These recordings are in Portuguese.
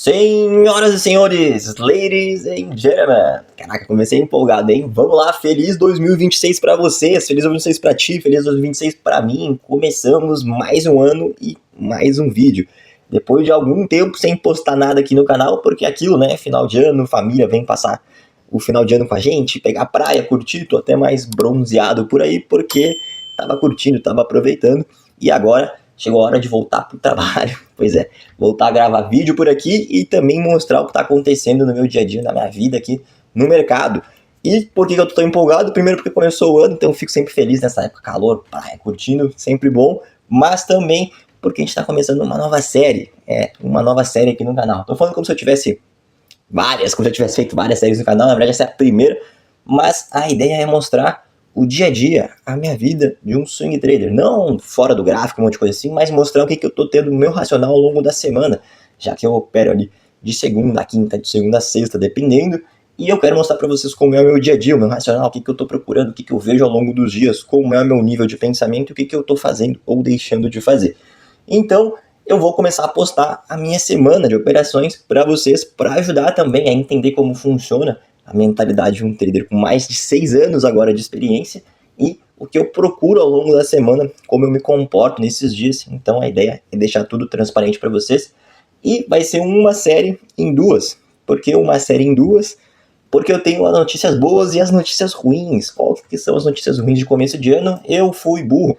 Senhoras e senhores, ladies and gentlemen, caraca, comecei empolgado, hein? Vamos lá, feliz 2026 pra vocês, feliz 2026 pra ti, feliz 2026 pra mim. Começamos mais um ano e mais um vídeo. Depois de algum tempo sem postar nada aqui no canal, porque aquilo, né, final de ano, família vem passar o final de ano com a gente, pegar praia, curtir, tô até mais bronzeado por aí, porque tava curtindo, tava aproveitando, e agora chegou a hora de voltar pro trabalho. Pois é, voltar a gravar vídeo por aqui e também mostrar o que está acontecendo no meu dia a dia, na minha vida aqui no mercado. E por que eu tô tão empolgado? Primeiro porque começou o ano, então eu fico sempre feliz nessa época, calor, praia, curtindo, sempre bom. Mas também porque a gente está começando uma nova série, uma nova série aqui no canal. Tô falando como se eu tivesse como se eu tivesse feito várias séries no canal, na verdade essa é a primeira. Mas a ideia é mostrar o dia a dia, a minha vida de um swing trader, não fora do gráfico, um monte de coisa assim, mas mostrar o que eu tô tendo no meu racional ao longo da semana, já que eu opero ali de segunda a quinta, de segunda a sexta, dependendo, e eu quero mostrar para vocês como é o meu dia a dia, o meu racional, o que eu tô procurando, o que eu vejo ao longo dos dias, como é o meu nível de pensamento e o que eu tô fazendo ou deixando de fazer. Então, eu vou começar a postar a minha semana de operações para vocês, para ajudar também a entender como funciona a mentalidade de um trader com mais de 6 anos agora de experiência e o que eu procuro ao longo da semana, como eu me comporto nesses dias. Então a ideia é deixar tudo transparente para vocês e vai ser uma série em duas. Por que uma série em duas? Porque eu tenho as notícias boas e as notícias ruins. Qual que são as notícias ruins de começo de ano? Eu fui burro.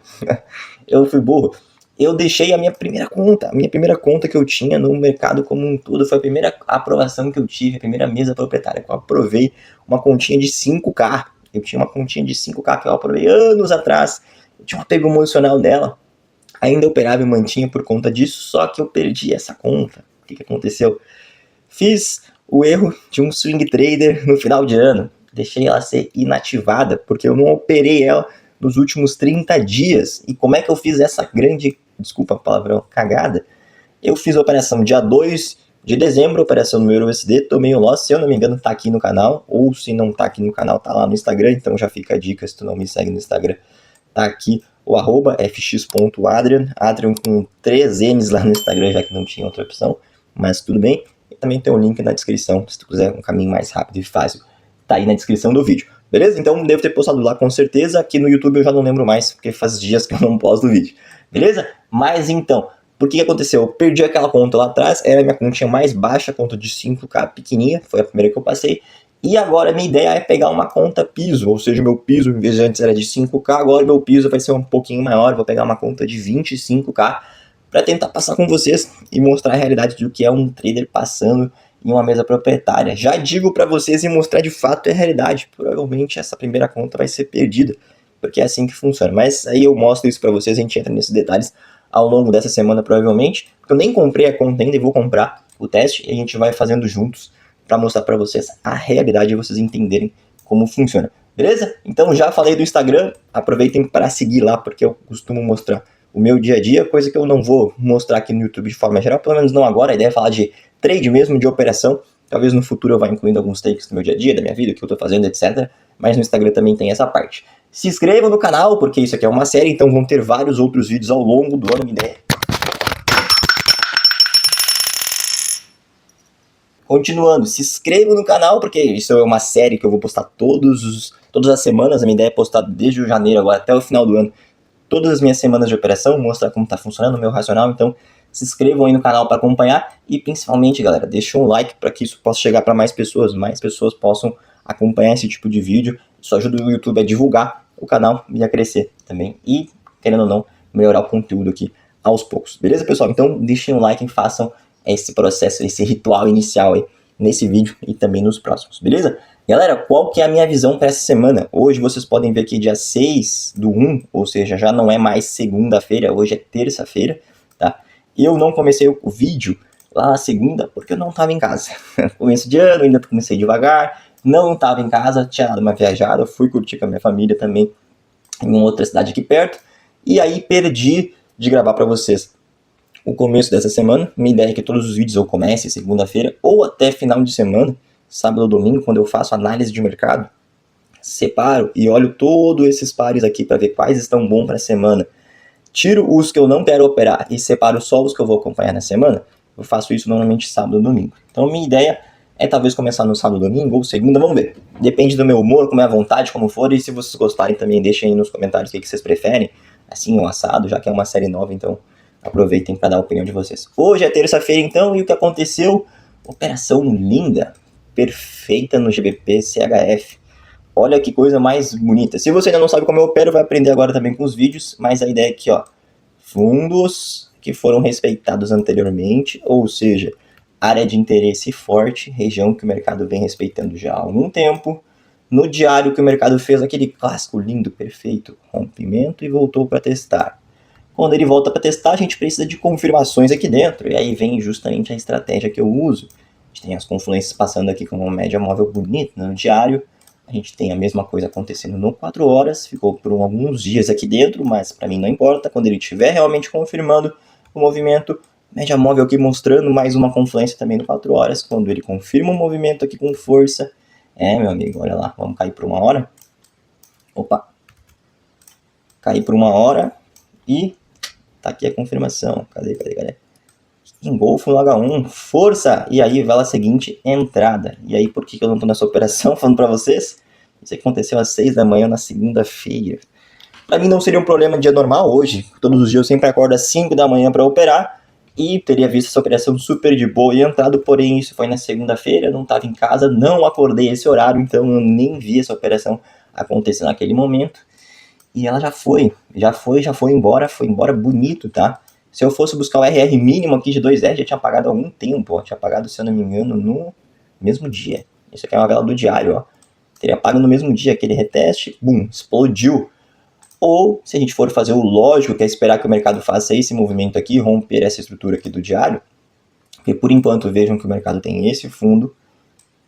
Eu deixei a minha primeira conta que eu tinha no mercado como um todo, foi a primeira aprovação que eu tive, a primeira mesa proprietária que eu aprovei, uma continha de 5K. Eu tinha uma continha de 5K que eu aprovei anos atrás, eu tinha um apego emocional dela, ainda operava e mantinha por conta disso, só que eu perdi essa conta. O que aconteceu? Fiz o erro de um swing trader no final de ano, deixei ela ser inativada, porque eu não operei ela nos últimos 30 dias. E como é que eu fiz essa grande, desculpa a palavrão, cagada? Eu fiz a operação dia 2 de dezembro, operação no EURUSD, tomei o loss, se eu não me engano tá aqui no canal, ou se não tá aqui no canal, tá lá no Instagram, então já fica a dica, se tu não me segue no Instagram, tá aqui o @fx.adrian, Adrian com 3 N's lá no Instagram, já que não tinha outra opção, mas tudo bem. E também tem um link na descrição, se tu quiser um caminho mais rápido e fácil, tá aí na descrição do vídeo. Beleza? Então devo ter postado lá com certeza. Aqui no YouTube eu já não lembro mais, porque faz dias que eu não posto vídeo. Beleza? Mas então, por que aconteceu? Eu perdi aquela conta lá atrás, era a minha continha mais baixa, conta de 5K pequenininha, foi a primeira que eu passei. E agora a minha ideia é pegar uma conta piso, ou seja, meu piso, em vez de antes era de 5K, agora meu piso vai ser um pouquinho maior, vou pegar uma conta de 25K para tentar passar com vocês e mostrar a realidade do que é um trader passando em uma mesa proprietária. Já digo para vocês e mostrar de fato a realidade. Provavelmente essa primeira conta vai ser perdida, porque é assim que funciona. Mas aí eu mostro isso para vocês, a gente entra nesses detalhes ao longo dessa semana provavelmente, porque eu nem comprei a conta ainda e vou comprar o teste e a gente vai fazendo juntos para mostrar para vocês a realidade e vocês entenderem como funciona. Beleza? Então já falei do Instagram, aproveitem para seguir lá, porque eu costumo mostrar o meu dia a dia, coisa que eu não vou mostrar aqui no YouTube de forma geral, pelo menos não agora. A ideia é falar de trade mesmo, de operação. Talvez no futuro eu vá incluindo alguns takes do meu dia a dia, da minha vida, o que eu tô fazendo, etc. Mas no Instagram também tem essa parte. Se inscrevam no canal, porque isso aqui é uma série, então vão ter vários outros vídeos ao longo do ano. Continuando, se inscrevam no canal, porque isso é uma série que eu vou postar todas as semanas. A minha ideia é postar desde o janeiro agora até o final do ano todas as minhas semanas de operação, mostrar como está funcionando o meu racional. Então se inscrevam aí no canal para acompanhar e principalmente, galera, deixem um like para que isso possa chegar para mais pessoas possam acompanhar esse tipo de vídeo. Isso ajuda o YouTube a divulgar o canal e a crescer também e, querendo ou não, melhorar o conteúdo aqui aos poucos. Beleza, pessoal? Então deixem um like e façam esse processo, esse ritual inicial aí nesse vídeo e também nos próximos, beleza? Galera, qual que é a minha visão para essa semana? Hoje vocês podem ver aqui dia 6/1, ou seja, já não é mais segunda-feira, hoje é terça-feira, tá? Eu não comecei o vídeo lá na segunda porque eu não estava em casa. Começo de ano, ainda comecei devagar, não estava em casa, tinha dado uma viajada, fui curtir com a minha família também em uma outra cidade aqui perto, e aí perdi de gravar para vocês o começo dessa semana. Minha ideia é que todos os vídeos eu comece segunda-feira ou até final de semana, sábado ou domingo, quando eu faço análise de mercado, separo e olho todos esses pares aqui para ver quais estão bons para a semana. Tiro os que eu não quero operar e separo só os que eu vou acompanhar na semana. Eu faço isso normalmente sábado ou domingo. Então minha ideia é talvez começar no sábado, domingo ou segunda, vamos ver. Depende do meu humor, como é a vontade, como for. E se vocês gostarem também, deixem aí nos comentários o que vocês preferem. Assim, um assado, já que é uma série nova, então aproveitem para dar a opinião de vocês. Hoje é terça-feira então, e o que aconteceu? Operação linda, perfeita no GBP CHF. Olha que coisa mais bonita. Se você ainda não sabe como eu opero, vai aprender agora também com os vídeos. Mas a ideia é aqui, ó, fundos que foram respeitados anteriormente, ou seja, área de interesse forte, região que o mercado vem respeitando já há algum tempo. No diário que o mercado fez aquele clássico lindo, perfeito, rompimento e voltou para testar. Quando ele volta para testar, a gente precisa de confirmações aqui dentro, e aí vem justamente a estratégia que eu uso. A gente tem as confluências passando aqui com uma média móvel bonita no diário. A gente tem a mesma coisa acontecendo no 4 horas, ficou por alguns dias aqui dentro, mas para mim não importa. Quando ele estiver realmente confirmando o movimento, média móvel aqui mostrando mais uma confluência também no 4 horas. Quando ele confirma o movimento aqui com força, meu amigo, olha lá, vamos cair por 1 hora. Opa! Cair por 1 hora e tá aqui a confirmação. Cadê? Engolfo no H1, força! E aí, vela seguinte, entrada. E aí, por que eu não tô nessa operação falando pra vocês? Isso aconteceu às 6 da manhã na segunda-feira. Pra mim não seria um problema dia normal hoje. Todos os dias eu sempre acordo às 5 da manhã pra operar. E teria visto essa operação super de boa e entrado, porém isso foi na segunda-feira, eu não estava em casa, não acordei esse horário, então eu nem vi essa operação acontecer naquele momento. E ela já foi embora bonito, tá? Se eu fosse buscar o RR mínimo aqui de 2R, já tinha pagado há algum tempo, ó. Tinha pagado, se eu não me engano, no mesmo dia. Isso aqui é uma vela do diário, ó. Teria pago no mesmo dia aquele reteste, bum, explodiu. Ou, se a gente for fazer o lógico, que é esperar que o mercado faça esse movimento aqui, romper essa estrutura aqui do diário, porque por enquanto vejam que o mercado tem esse fundo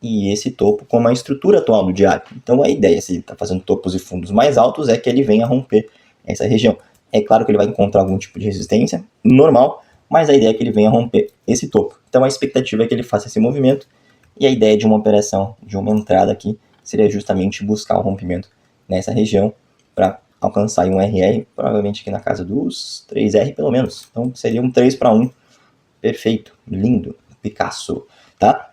e esse topo como a estrutura atual do diário. Então a ideia, se ele está fazendo topos e fundos mais altos, é que ele venha romper essa região. É claro que ele vai encontrar algum tipo de resistência, normal, mas a ideia é que ele venha romper esse topo. Então a expectativa é que ele faça esse movimento, e a ideia de uma operação, de uma entrada aqui, seria justamente buscar o rompimento nessa região para alcançar um RR, provavelmente aqui na casa dos 3R pelo menos. Então seria um 3 para 1, perfeito, lindo, Picasso, tá?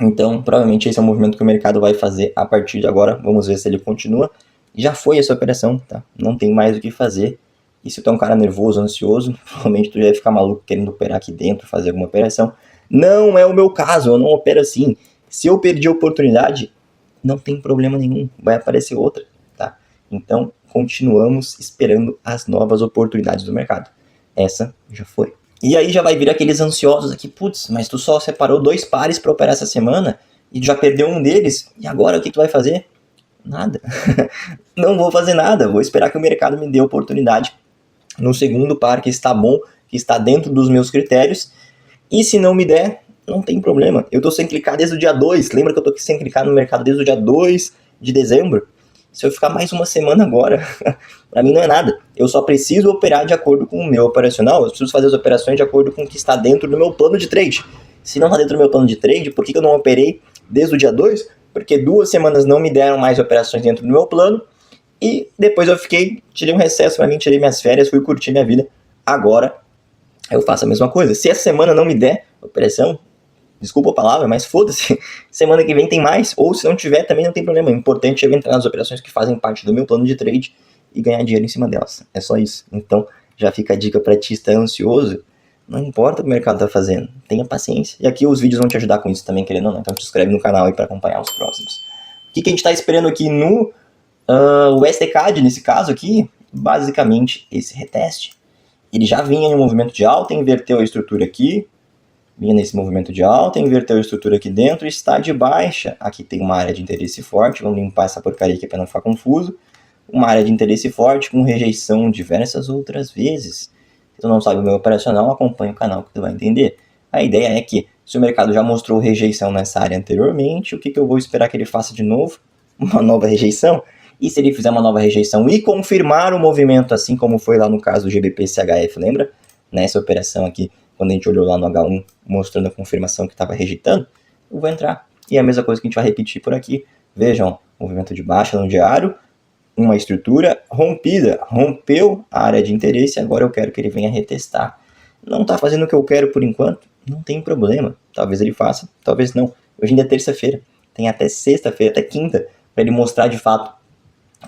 Então provavelmente esse é o movimento que o mercado vai fazer a partir de agora. Vamos ver se ele continua. Já foi essa operação, tá? Não tem mais o que fazer. E se tu é um cara nervoso, ansioso, provavelmente tu já vai ficar maluco querendo operar aqui dentro, fazer alguma operação. Não é o meu caso, eu não opero assim. Se eu perdi a oportunidade, não tem problema nenhum, vai aparecer outra, tá? Então, continuamos esperando as novas oportunidades do mercado. Essa já foi. E aí já vai vir aqueles ansiosos aqui, putz, mas tu só separou 2 pares para operar essa semana e já perdeu um deles, e agora o que tu vai fazer? Nada. Não vou fazer nada, vou esperar que o mercado me dê a oportunidade no segundo par que está bom, que está dentro dos meus critérios, e se não me der, não tem problema. Eu tô sem clicar desde o dia 2, lembra que eu tô sem clicar no mercado desde o dia 2 de dezembro? Se eu ficar mais uma semana agora, para mim não é nada. Eu só preciso operar de acordo com o meu operacional, eu preciso fazer as operações de acordo com o que está dentro do meu plano de trade. Se não está dentro do meu plano de trade, por que eu não operei desde o dia 2? Porque 2 semanas não me deram mais operações dentro do meu plano, e depois eu tirei um recesso para mim, tirei minhas férias, fui curtir minha vida. Agora eu faço a mesma coisa. Se essa semana não me der operação, desculpa a palavra, mas foda-se, semana que vem tem mais, ou se não tiver também não tem problema. O importante é eu entrar nas operações que fazem parte do meu plano de trade e ganhar dinheiro em cima delas. É só isso. Então já fica a dica para ti estar ansioso. Não importa o que o mercado tá fazendo, tenha paciência. E aqui os vídeos vão te ajudar com isso também, querendo ou não. Então te inscreve no canal aí para acompanhar os próximos. O que a gente está esperando aqui no o STCAD, nesse caso aqui, basicamente esse reteste. Ele já vinha em um movimento de alta, inverteu a estrutura aqui, vinha nesse movimento de alta, inverteu a estrutura aqui dentro e está de baixa. Aqui tem uma área de interesse forte, vamos limpar essa porcaria aqui para não ficar confuso. Uma área de interesse forte com rejeição diversas outras vezes. Se tu não sabe o meu operacional, acompanha o canal que tu vai entender. A ideia é que, se o mercado já mostrou rejeição nessa área anteriormente, o que eu vou esperar que ele faça de novo? Uma nova rejeição? E se ele fizer uma nova rejeição e confirmar o movimento, assim como foi lá no caso do GBP-CHF, lembra? Nessa operação aqui, quando a gente olhou lá no H1, mostrando a confirmação que estava rejeitando, eu vou entrar. E é a mesma coisa que a gente vai repetir por aqui. Vejam, movimento de baixa no diário, uma estrutura rompida, rompeu a área de interesse, agora eu quero que ele venha retestar. Não está fazendo o que eu quero por enquanto, não tem problema. Talvez ele faça, talvez não. Hoje ainda é terça-feira, tem até sexta-feira, até quinta, para ele mostrar de fato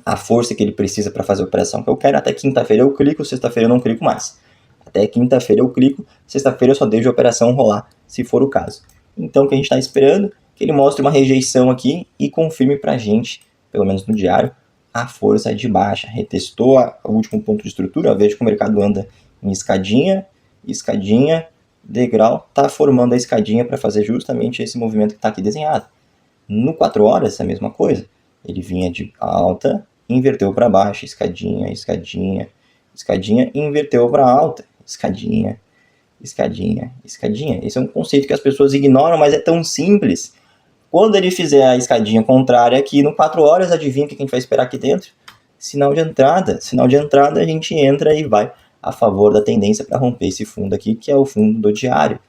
a força que ele precisa para fazer a operação que eu quero. Até quinta-feira eu clico, sexta-feira eu não clico mais. Até quinta-feira eu clico, sexta-feira eu só deixo a operação rolar, se for o caso. Então o que a gente está esperando? Que ele mostre uma rejeição aqui e confirme para a gente, pelo menos no diário, a força de baixa. Retestou o último ponto de estrutura, veja que o mercado anda em escadinha, escadinha, degrau, está formando a escadinha para fazer justamente esse movimento que está aqui desenhado. No 4 horas, a mesma coisa. Ele vinha de alta, inverteu para baixo, escadinha, escadinha, escadinha, e inverteu para alta, escadinha, escadinha, escadinha. Esse é um conceito que as pessoas ignoram, mas é tão simples. Quando ele fizer a escadinha contrária aqui, no 4 horas, adivinha o que a gente vai esperar aqui dentro? Sinal de entrada. Sinal de entrada, a gente entra e vai a favor da tendência para romper esse fundo aqui, que é o fundo do diário.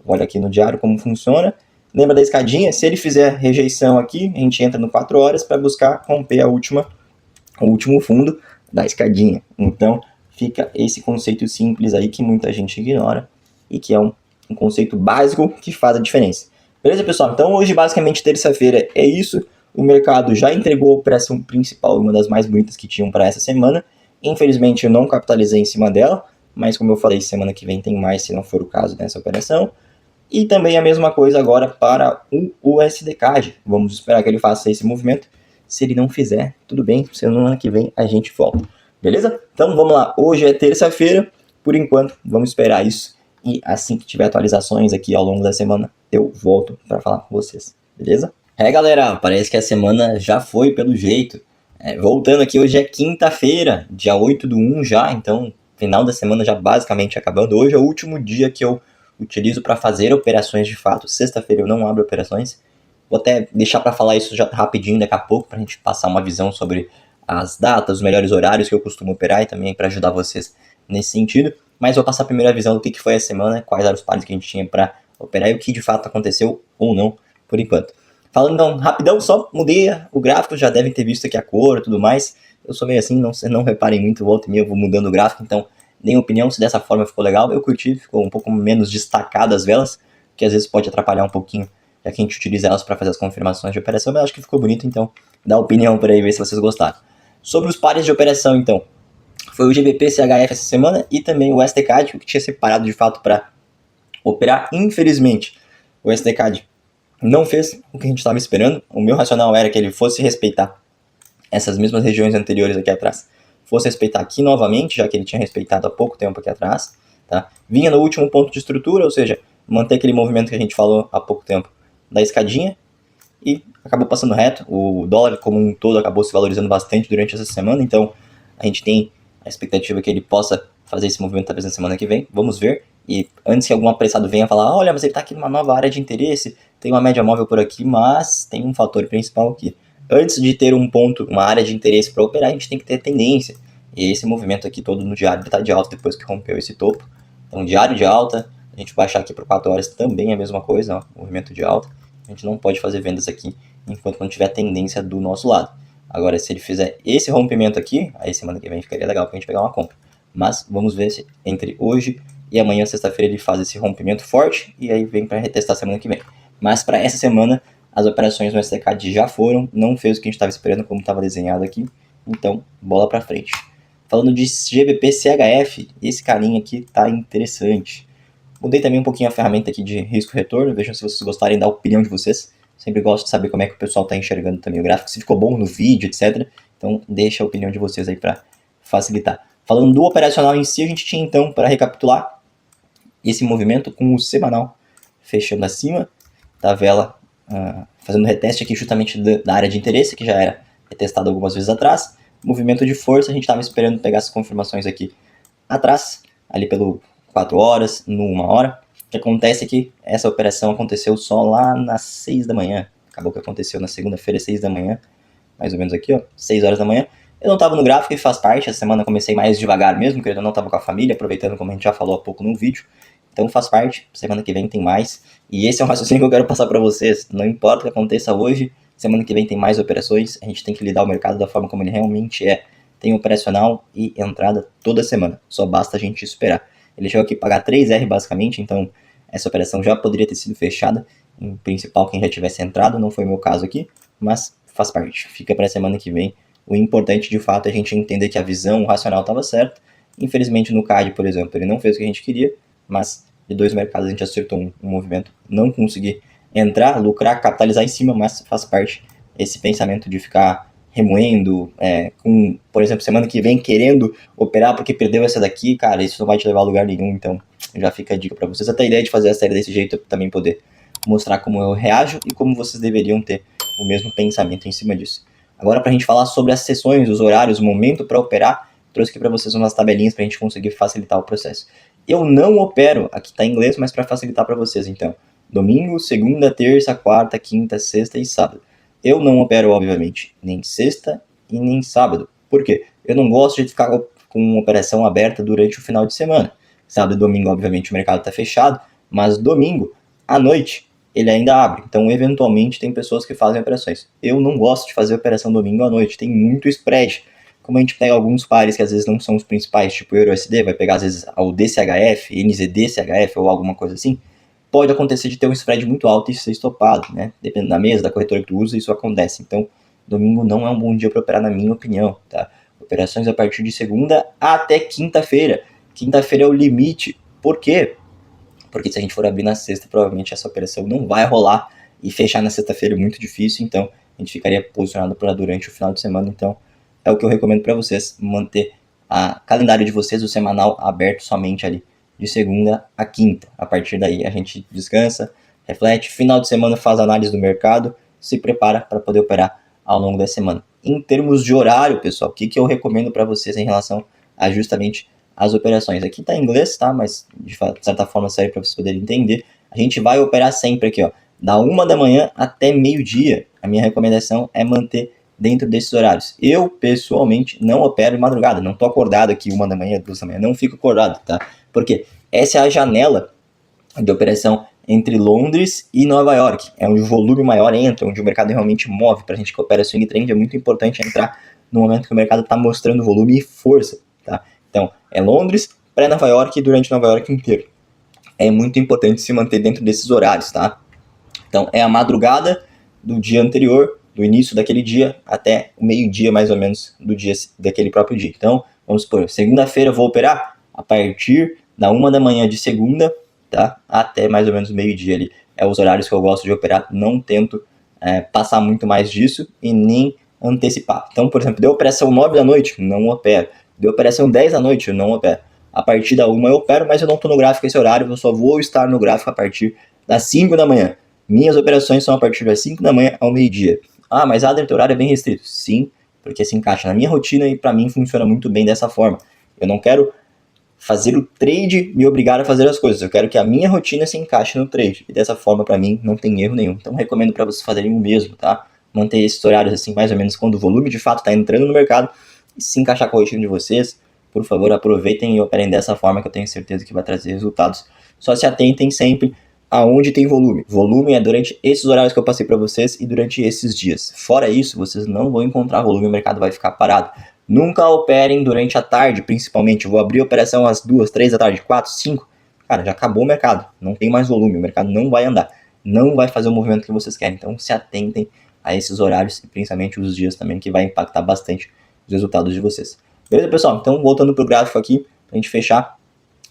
Olha aqui no diário como funciona. Lembra da escadinha? Se ele fizer rejeição aqui, a gente entra no 4 horas para buscar romper o último fundo da escadinha. Então, fica esse conceito simples aí que muita gente ignora e que é um conceito básico que faz a diferença. Beleza, pessoal? Então, hoje, basicamente, terça-feira é isso. O mercado já entregou a operação principal, uma das mais bonitas que tinham para essa semana. Infelizmente, eu não capitalizei em cima dela, mas como eu falei, semana que vem tem mais, se não for o caso dessa operação. E também a mesma coisa agora para o USDCAD. Vamos esperar que ele faça esse movimento. Se ele não fizer, tudo bem, semana que vem a gente volta. Beleza? Então vamos lá, hoje é terça-feira, por enquanto vamos esperar isso. E assim que tiver atualizações aqui ao longo da semana, eu volto para falar com vocês. Beleza? Galera, parece que a semana já foi pelo jeito. Voltando aqui, hoje é quinta-feira, dia 8/1 já, então final da semana já basicamente acabando. Hoje é o último dia que eu utilizo para fazer operações de fato. Sexta-feira eu não abro operações. Vou até deixar para falar isso já rapidinho daqui a pouco, para a gente passar uma visão sobre as datas, os melhores horários que eu costumo operar e também para ajudar vocês nesse sentido. Mas vou passar a primeira visão do que foi a semana, quais eram os pares que a gente tinha para operar e o que de fato aconteceu ou não, por enquanto. Falando então rapidão, só mudei o gráfico, já devem ter visto aqui a cor e tudo mais. Eu sou meio assim, não reparem muito, volta e meia eu vou mudando o gráfico, então nem opinião se dessa forma ficou legal. Eu curti, ficou um pouco menos destacado as velas, que às vezes pode atrapalhar um pouquinho, já que a gente utiliza elas para fazer as confirmações de operação, mas acho que ficou bonito, então dá opinião por aí, ver se vocês gostaram. Sobre os pares de operação, então, foi o GBP CHF essa semana e também o STCAD, que tinha separado de fato para operar. Infelizmente, o STCAD não fez o que a gente estava esperando. O meu racional era que ele fosse respeitar essas mesmas regiões anteriores aqui atrás, fosse respeitar aqui novamente, já que ele tinha respeitado há pouco tempo aqui atrás, tá? Vinha no último ponto de estrutura, ou seja, manter aquele movimento que a gente falou há pouco tempo da escadinha, e acabou passando reto. O dólar como um todo acabou se valorizando bastante durante essa semana, então a gente tem a expectativa que ele possa fazer esse movimento talvez na semana que vem, vamos ver. E antes que algum apressado venha falar, olha, mas ele está aqui numa nova área de interesse, tem uma média móvel por aqui, mas tem um fator principal aqui. Antes de ter um ponto, uma área de interesse para operar, a gente tem que ter tendência. E esse movimento aqui todo no diário está de alta depois que rompeu esse topo. Então, diário de alta, a gente baixar aqui por 4 horas também é a mesma coisa, ó, movimento de alta. A gente não pode fazer vendas aqui enquanto não tiver tendência do nosso lado. Agora, se ele fizer esse rompimento aqui, aí semana que vem ficaria legal para a gente pegar uma compra. Mas vamos ver se entre hoje e amanhã, sexta-feira, ele faz esse rompimento forte e aí vem para retestar semana que vem. Mas para essa semana, as operações no STCAD já foram, não fez o que a gente estava esperando, como estava desenhado aqui. Então, bola para frente. Falando de GBP CHF, esse carinha aqui tá interessante. Mudei também um pouquinho a ferramenta aqui de risco-retorno, vejam se vocês gostarem da opinião de vocês. Sempre gosto de saber como é que o pessoal está enxergando também o gráfico, se ficou bom no vídeo, etc. Então, deixa a opinião de vocês aí para facilitar. Falando do operacional em si, a gente tinha então, para recapitular, esse movimento com o semanal fechando acima da vela, fazendo reteste aqui justamente da área de interesse, que já era retestado algumas vezes atrás. Movimento de força, a gente estava esperando pegar essas confirmações aqui atrás, ali pelo 4 horas, no 1 hora. O que acontece é que essa operação aconteceu só lá nas 6 da manhã. Acabou que aconteceu na segunda-feira, 6 da manhã, mais ou menos aqui, ó, 6 horas da manhã. Eu não estava no gráfico e faz parte, essa semana comecei mais devagar mesmo, porque eu não estava com a família, aproveitando como a gente já falou há pouco no vídeo. Então faz parte, semana que vem tem mais. E esse é um raciocínio que eu quero passar para vocês. Não importa o que aconteça hoje, semana que vem tem mais operações. A gente tem que lidar o mercado da forma como ele realmente é. Tem operacional e entrada toda semana. Só basta a gente esperar. Ele chegou aqui a pagar 3R basicamente, então essa operação já poderia ter sido fechada, em principal quem já tivesse entrado, não foi o meu caso aqui, mas faz parte, fica para a semana que vem. O importante de fato é a gente entender que a visão, o racional estava certo. Infelizmente no CAD, por exemplo, ele não fez o que a gente queria, mas de 2 mercados a gente acertou um movimento, não consegui entrar, lucrar, capitalizar em cima, mas faz parte esse pensamento de ficar remoendo, por exemplo, semana que vem querendo operar porque perdeu essa daqui, cara, isso não vai te levar a lugar nenhum, então já fica a dica para vocês. Até a ideia de fazer a série desse jeito é também poder mostrar como eu reajo e como vocês deveriam ter o mesmo pensamento em cima disso. Agora, para a gente falar sobre as sessões, os horários, o momento para operar, trouxe aqui para vocês umas tabelinhas para a gente conseguir facilitar o processo. Eu não opero, aqui está em inglês, mas para facilitar para vocês, então, domingo, segunda, terça, quarta, quinta, sexta e sábado. Eu não opero, obviamente, nem sexta e nem sábado. Por quê? Eu não gosto de ficar com uma operação aberta durante o final de semana. Sábado e domingo, obviamente, o mercado está fechado, mas domingo, à noite, ele ainda abre. Então, eventualmente, tem pessoas que fazem operações. Eu não gosto de fazer operação domingo à noite, tem muito spread. Como a gente pega alguns pares que às vezes não são os principais, tipo EURUSD, vai pegar às vezes o DCHF, NZD-CHF ou alguma coisa assim, pode acontecer de ter um spread muito alto e ser estopado, né? Dependendo da mesa, da corretora que tu usa, isso acontece. Então, domingo não é um bom dia para operar, na minha opinião, tá? Operações a partir de segunda até quinta-feira. Quinta-feira é o limite. Por quê? Porque se a gente for abrir na sexta, provavelmente essa operação não vai rolar e fechar na sexta-feira é muito difícil, então a gente ficaria posicionado para durante o final de semana. Então, é o que eu recomendo para vocês, manter o calendário de vocês, o semanal, aberto somente ali de segunda a quinta. A partir daí a gente descansa, reflete, final de semana faz análise do mercado, se prepara para poder operar ao longo da semana. Em termos de horário, pessoal, o que eu recomendo para vocês em relação a justamente as operações? Aqui está em inglês, tá? Mas de certa forma serve para vocês poderem entender. A gente vai operar sempre aqui, ó, da 1 da manhã até meio-dia. A minha recomendação é manter dentro desses horários. Eu, pessoalmente, não opero de madrugada. Não tô acordado aqui 1 da manhã, 2 da manhã. Não fico acordado, tá? Porque essa é a janela de operação entre Londres e Nova York. É onde o volume maior entra, onde o mercado realmente move. Para a gente que opera swing trade, é muito importante entrar no momento que o mercado está mostrando volume e força, tá? Então, é Londres, pré-Nova York e durante Nova York inteiro. É muito importante se manter dentro desses horários, tá? Então, é a madrugada do dia anterior, do início daquele dia, até o meio-dia, mais ou menos, do dia daquele próprio dia. Então, vamos supor, segunda-feira eu vou operar a partir da 1 da manhã de segunda, tá? Até mais ou menos meio-dia ali. É os horários que eu gosto de operar, não tento passar muito mais disso e nem antecipar. Então, por exemplo, deu operação 9 da noite, não opero. Deu operação 10 da noite, eu não opero. A partir da 1 eu opero, mas eu não estou no gráfico esse horário, eu só vou estar no gráfico a partir das 5 da manhã. Minhas operações são a partir das 5 da manhã ao meio-dia. Ah, mas teu horário é bem restrito. Sim, porque se encaixa na minha rotina e para mim funciona muito bem dessa forma. Eu não quero fazer o trade me obrigar a fazer as coisas. Eu quero que a minha rotina se encaixe no trade. E dessa forma, para mim, não tem erro nenhum. Então, recomendo para vocês fazerem o mesmo, tá? Manter esses horários assim, mais ou menos quando o volume de fato está entrando no mercado e se encaixar com a rotina de vocês. Por favor, aproveitem e operem dessa forma que eu tenho certeza que vai trazer resultados. Só se atentem sempre aonde tem volume. Volume é durante esses horários que eu passei para vocês e durante esses dias. Fora isso, vocês não vão encontrar volume e o mercado vai ficar parado. Nunca operem durante a tarde, principalmente. Eu vou abrir a operação às 2, 3 da tarde, 4, 5. Cara, já acabou o mercado. Não tem mais volume. O mercado não vai andar. Não vai fazer o movimento que vocês querem. Então, se atentem a esses horários e principalmente os dias também, que vai impactar bastante os resultados de vocês. Beleza, pessoal? Então, voltando pro gráfico aqui, pra gente fechar.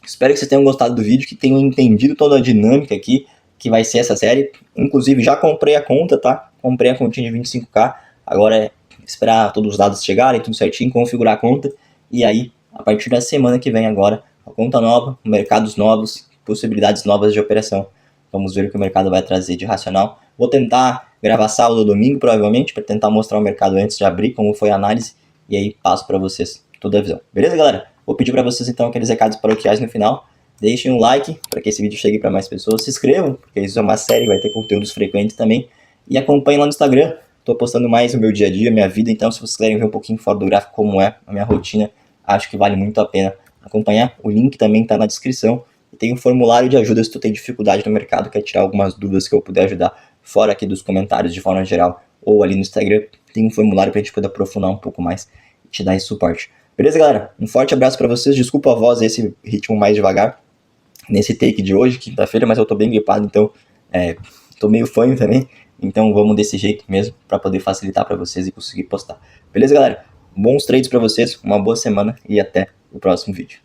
Espero que vocês tenham gostado do vídeo, que tenham entendido toda a dinâmica aqui, que vai ser essa série. Inclusive, já comprei a conta, tá? Comprei a continha de 25k. Agora é esperar todos os dados chegarem, tudo certinho, configurar a conta. E aí, a partir da semana que vem agora, a conta nova, mercados novos, possibilidades novas de operação. Vamos ver o que o mercado vai trazer de racional. Vou tentar gravar sábado ou domingo, provavelmente, para tentar mostrar o mercado antes de abrir, como foi a análise. E aí, passo para vocês toda a visão. Beleza, galera? Vou pedir para vocês, então, aqueles recados paroquiais no final. Deixem um like para que esse vídeo chegue para mais pessoas. Se inscrevam, porque isso é uma série, vai ter conteúdos frequentes também. E acompanhem lá no Instagram. Estou postando mais o meu dia a dia, minha vida. Então, se vocês quiserem ver um pouquinho fora do gráfico como é a minha rotina, acho que vale muito a pena acompanhar. O link também está na descrição. E tem um formulário de ajuda se tu tem dificuldade no mercado, quer tirar algumas dúvidas que eu puder ajudar fora aqui dos comentários de forma geral ou ali no Instagram. Tem um formulário para a gente poder aprofundar um pouco mais e te dar esse suporte. Beleza, galera? Um forte abraço para vocês. Desculpa a voz, esse ritmo mais devagar. nesse take de hoje, quinta-feira, mas eu tô bem gripado, então tô meio fanho também. Então vamos desse jeito mesmo, para poder facilitar para vocês e conseguir postar. Beleza, galera? Bons trades para vocês, uma boa semana e até o próximo vídeo.